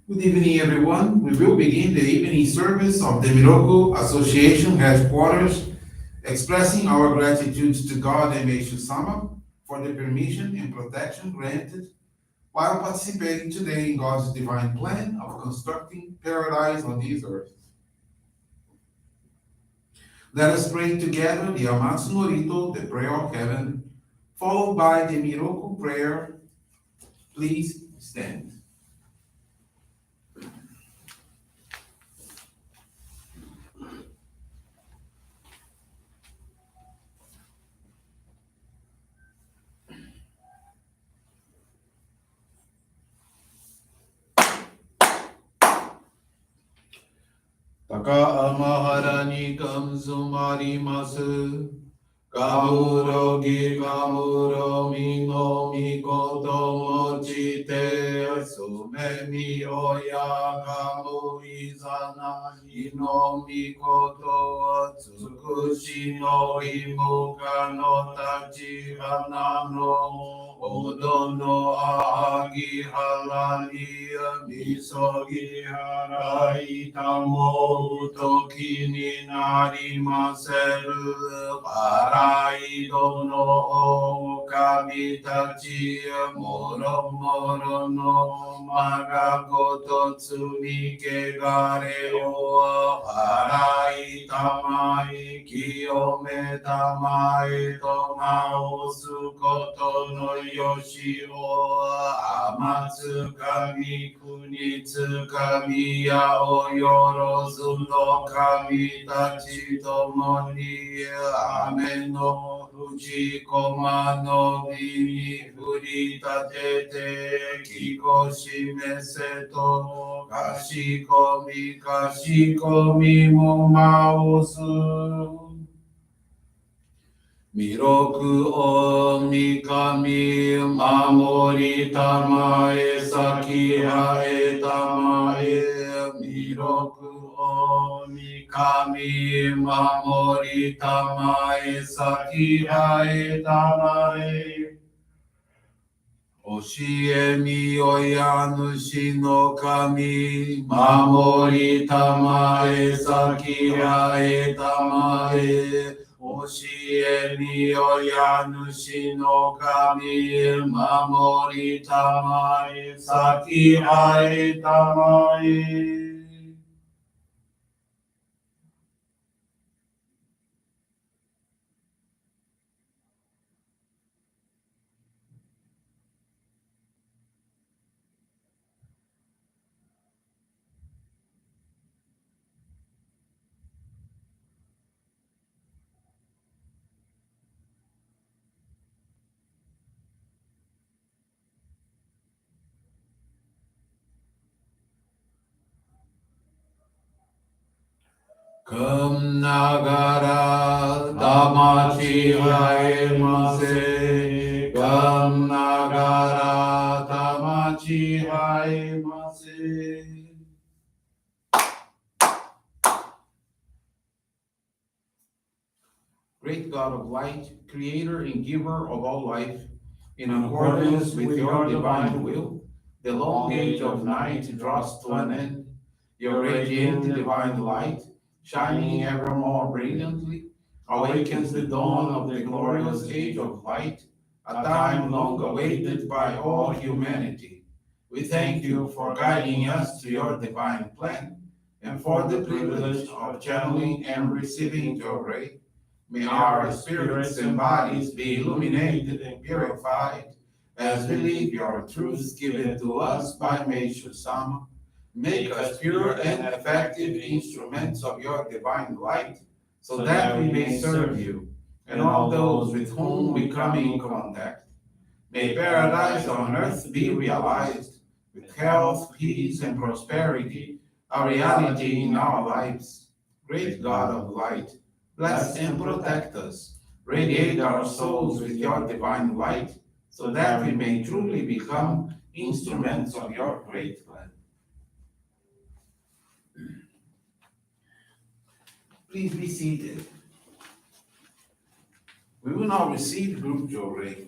Good evening, everyone. We will begin the evening service of the Miroku Association headquarters, expressing our gratitude to God and Meishu-sama for the permission and protection granted while participating today in God's divine plan of constructing paradise on this earth. Let us pray together the Amatsu-Norito, the prayer of heaven, followed by the Miroku Prayer. Please stand. Taka amahara ni gamzumarimasu. Kamuro gi kamuro mi no mi koto mochite asume mi oya kamu izana ino mi koto tsukushi no imuka no tachi hana no odo no agi halali misogi harai tamo toki ni narimaseru parai dono o kamitachi moro moro no magakoto tsumike gare o parai tamai kiyome tamai tomao sukoto no yoshi o amatsu kami kunitsu kami ya o yorozu no kami tachi tomo ni amen no uchi koma no mi furi tatete kiko shimese to kashikomi mo maosu. Miroku o mikami mamori tamae sakihae tamae. Miroku o mikami mamori tamae sakihae tamae. Oshie mi oyanushi no kami mamori tamae sakihae tamae. Oshie mi oyanushi no kami mamori tamae sakihae tamae. Kum nagara tamachi haemase. Kum nagara tamachi haemase. Great God of light, creator and giver of all life, in accordance with your divine will, the long age of night draws to an end. Your radiant divine light, shining ever more brilliantly, awakens the dawn of the glorious age of light, a time long awaited by all humanity. We thank you for guiding us to your divine plan and for the privilege of channeling and receiving Johrei. May our spirits and bodies be illuminated and purified as we live your truths given to us by Meishu-sama. Make us pure and effective instruments of your divine light, so that we may serve you and all those with whom we come in contact. May paradise on earth be realized, with health, peace, and prosperity, a reality in our lives. Great God of light, bless and protect us. Radiate our souls with your divine light, so that we may truly become instruments of your great plan. Please be seated. We will now receive group Johrei.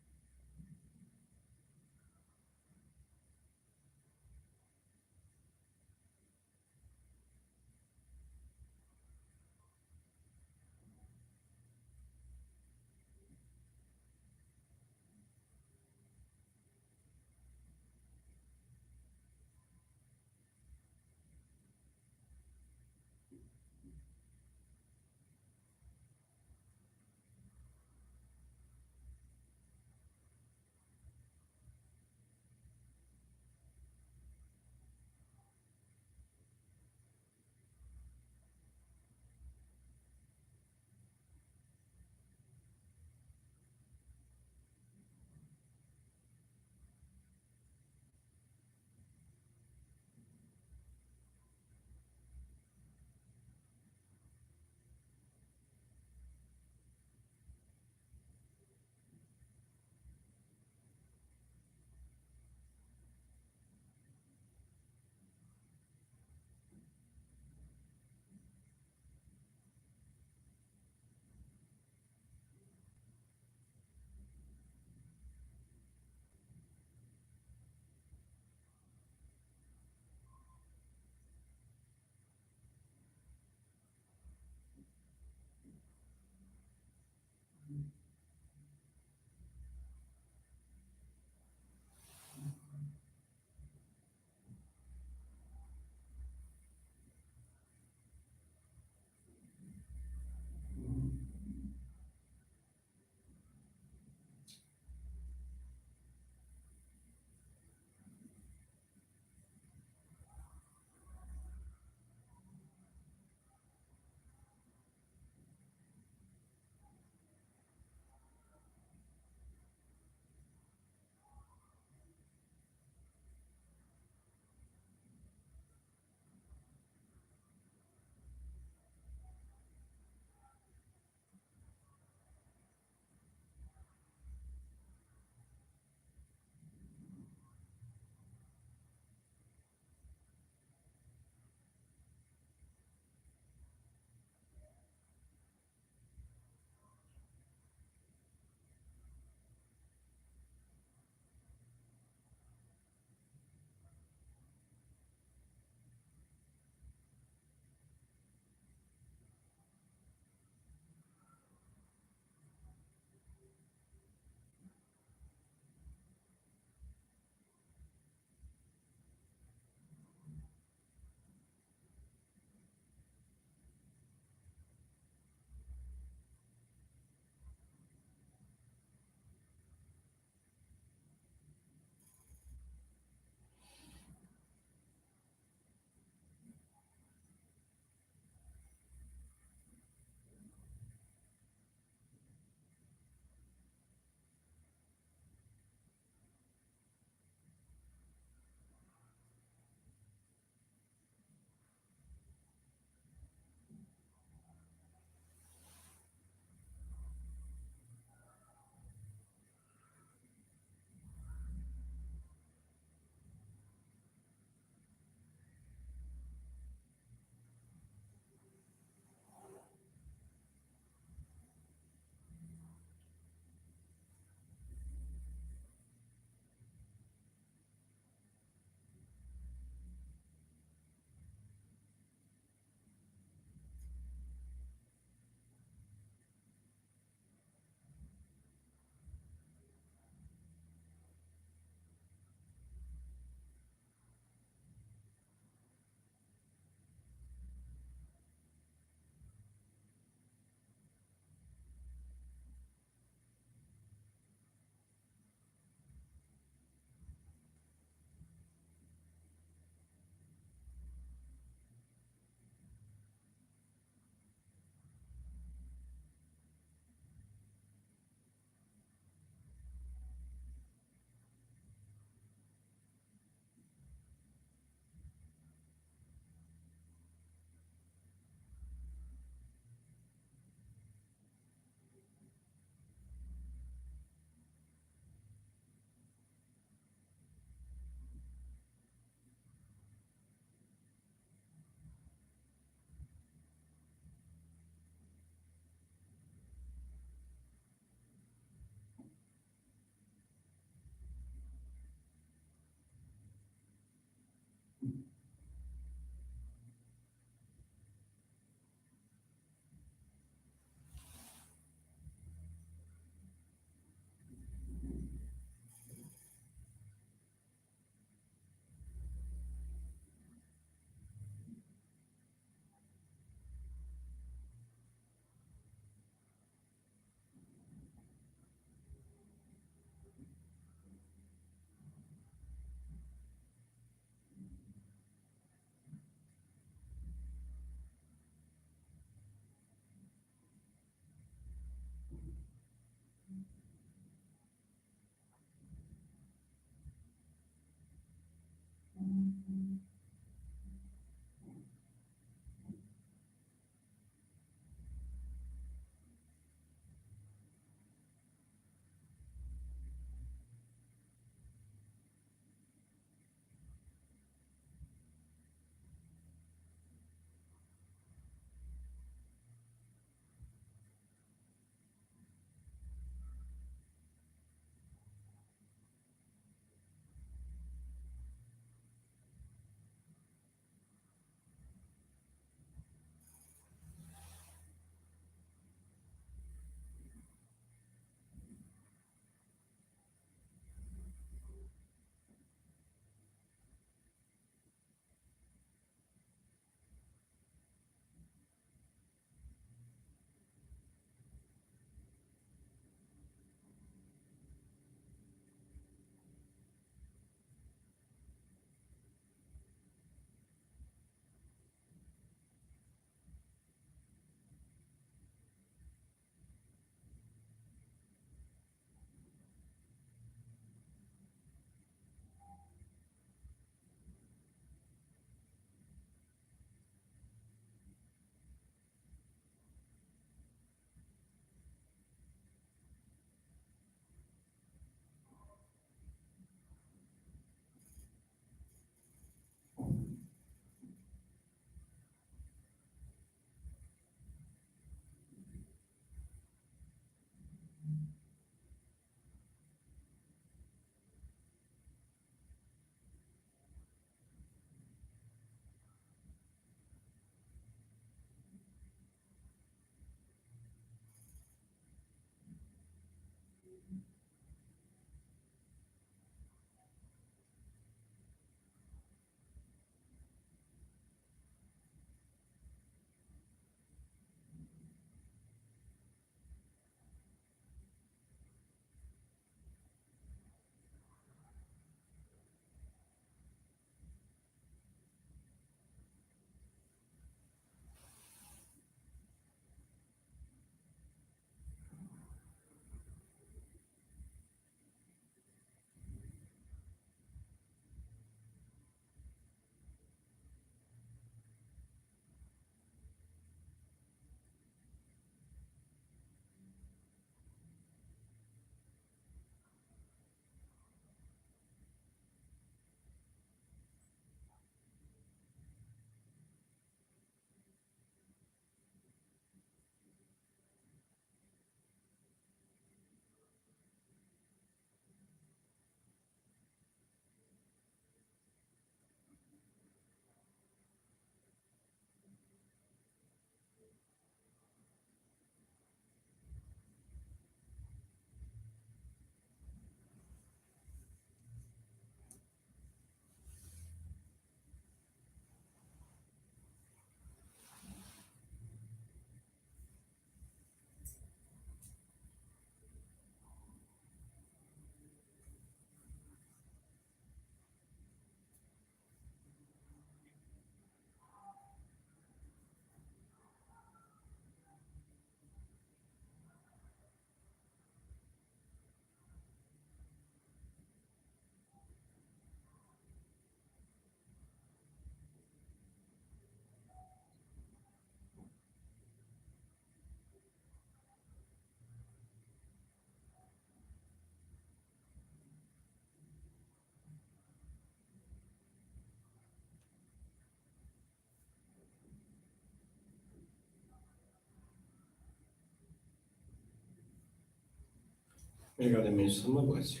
Obrigado, Meishu-sama. Bless you.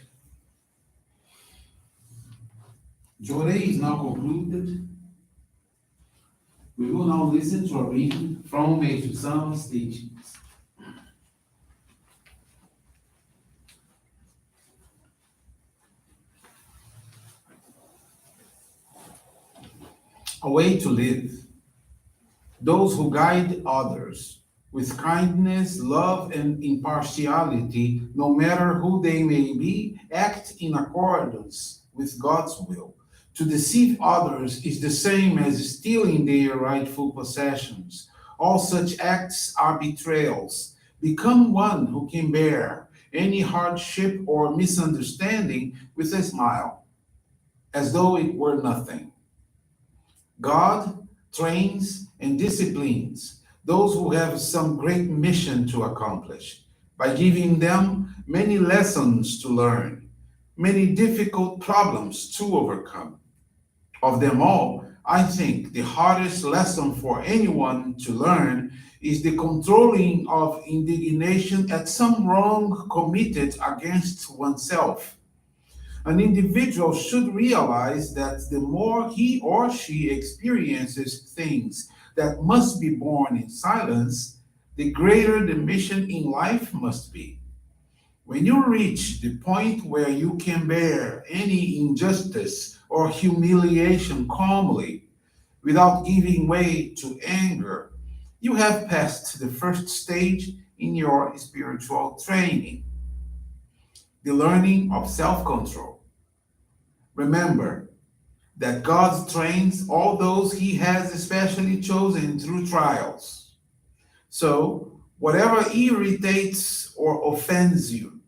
Johrei is now concluded. We will now listen to a reading from Meishu-sama's teachings. A way to live. Those who guide others with kindness, love, and impartiality, no matter who they may be, act in accordance with God's will. To deceive others is the same as stealing their rightful possessions. All such acts are betrayals. Become one who can bear any hardship or misunderstanding with a smile, as though it were nothing. God trains and disciplines those who have some great mission to accomplish by giving them many lessons to learn, many difficult problems to overcome. Of them all, I think the hardest lesson for anyone to learn is the controlling of indignation at some wrong committed against oneself. An individual should realize that the more he or she experiences things that must be borne in silence, the greater the mission in life must be. When you reach the point where you can bear any injustice or humiliation calmly without giving way to anger, you have passed the first stage in your spiritual training, the learning of self control. Remember that God trains all those he has especially chosen through trials. So, whatever irritates or offends you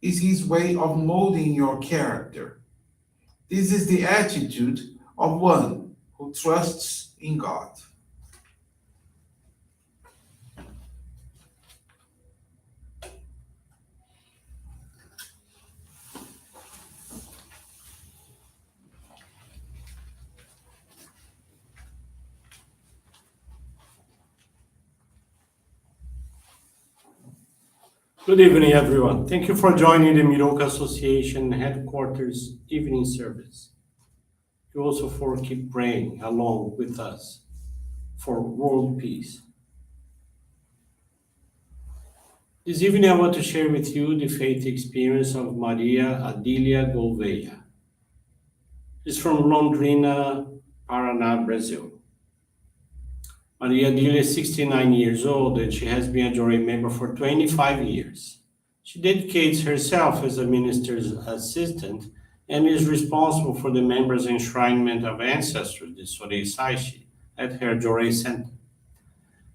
is his way of molding your character. This is the attitude of one who trusts in God. Good evening, everyone. Thank you for joining the Miroku Association headquarters evening service. You also for keep praying along with us for world peace. This evening, I want to share with you the faith experience of Maria Adilia Gouveia. She's from Londrina, Paraná, Brazil. Maria Adilia is 69 years old and she has been a Johrei member for 25 years. She dedicates herself as a minister's assistant and is responsible for the members' enshrinement of ancestors, the Sorei Saishi, at her Johrei Center.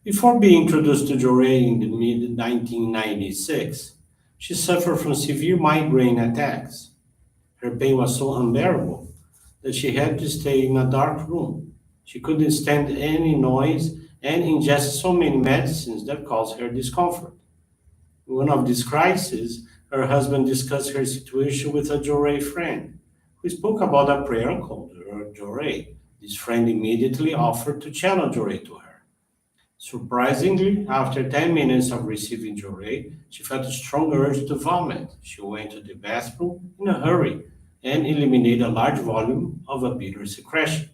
Before being introduced to Johrei in the mid 1996, she suffered from severe migraine attacks. Her pain was so unbearable that she had to stay in a dark room. She couldn't stand any noise and ingested so many medicines that caused her discomfort. In one of these crises, her husband discussed her situation with a Johrei friend, who spoke about a prayer called Johrei. This friend immediately offered to channel Johrei to her. Surprisingly, after 10 minutes of receiving Johrei, she felt a strong urge to vomit. She went to the bathroom in a hurry and eliminated a large volume of a bitter secretion.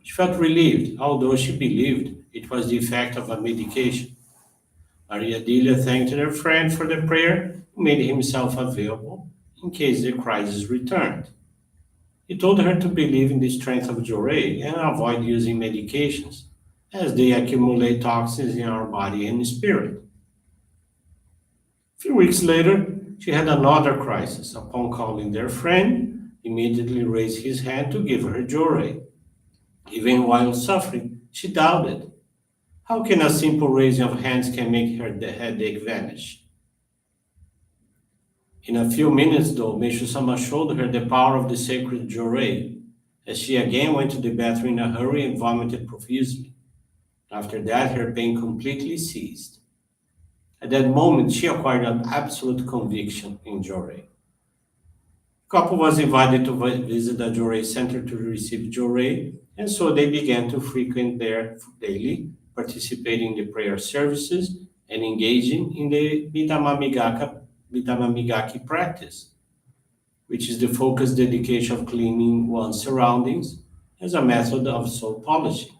She felt relieved, although she believed it was the effect of a medication. Maria Delia thanked her friend for the prayer and made himself available in case the crisis returned. He told her to believe in the strength of Johrei and avoid using medications, as they accumulate toxins in our body and spirit. A few weeks later, she had another crisis. Upon calling their friend, he immediately raised his hand to give her Johrei. Even while suffering, she doubted. How can a simple raising of hands can make her the headache vanish? In a few minutes, though, Meishu-sama showed her the power of the sacred Johrei, as she again went to the bathroom in a hurry and vomited profusely. After that, her pain completely ceased. At that moment, she acquired an absolute conviction in Johrei. The couple was invited to visit the Johrei Center to receive Johrei, and so they began to frequent there daily, participating in the prayer services and engaging in the Mitamamigaki practice, which is the focused dedication of cleaning one's surroundings as a method of soul polishing.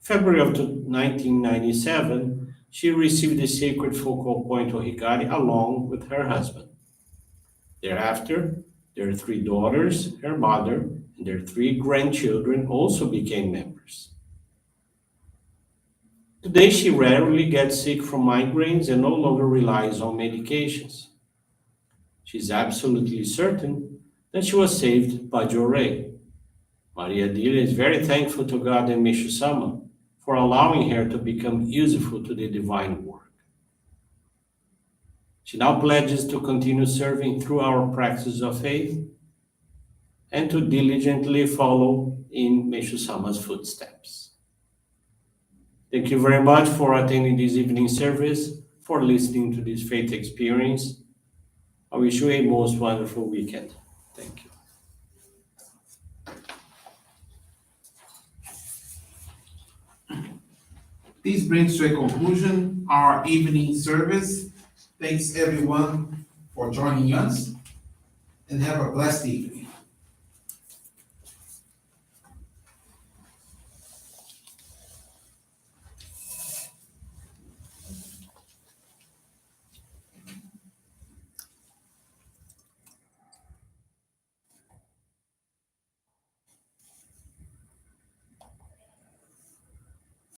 February of 1997, she received the sacred focal point of Hikari along with her husband. Thereafter, their three daughters, her mother, and their three grandchildren also became members. Today, she rarely gets sick from migraines and no longer relies on medications. She's absolutely certain that she was saved by Johrei. Maria Delia is very thankful to God and Meishu-sama for allowing her to become useful to the divine work. She now pledges to continue serving through our practice of faith and to diligently follow in Meishu-sama's footsteps. Thank you very much for attending this evening service, for listening to this faith experience. I wish you a most wonderful weekend. Thank you. This brings to a conclusion our evening service. Thanks everyone for joining us, and have a blessed evening.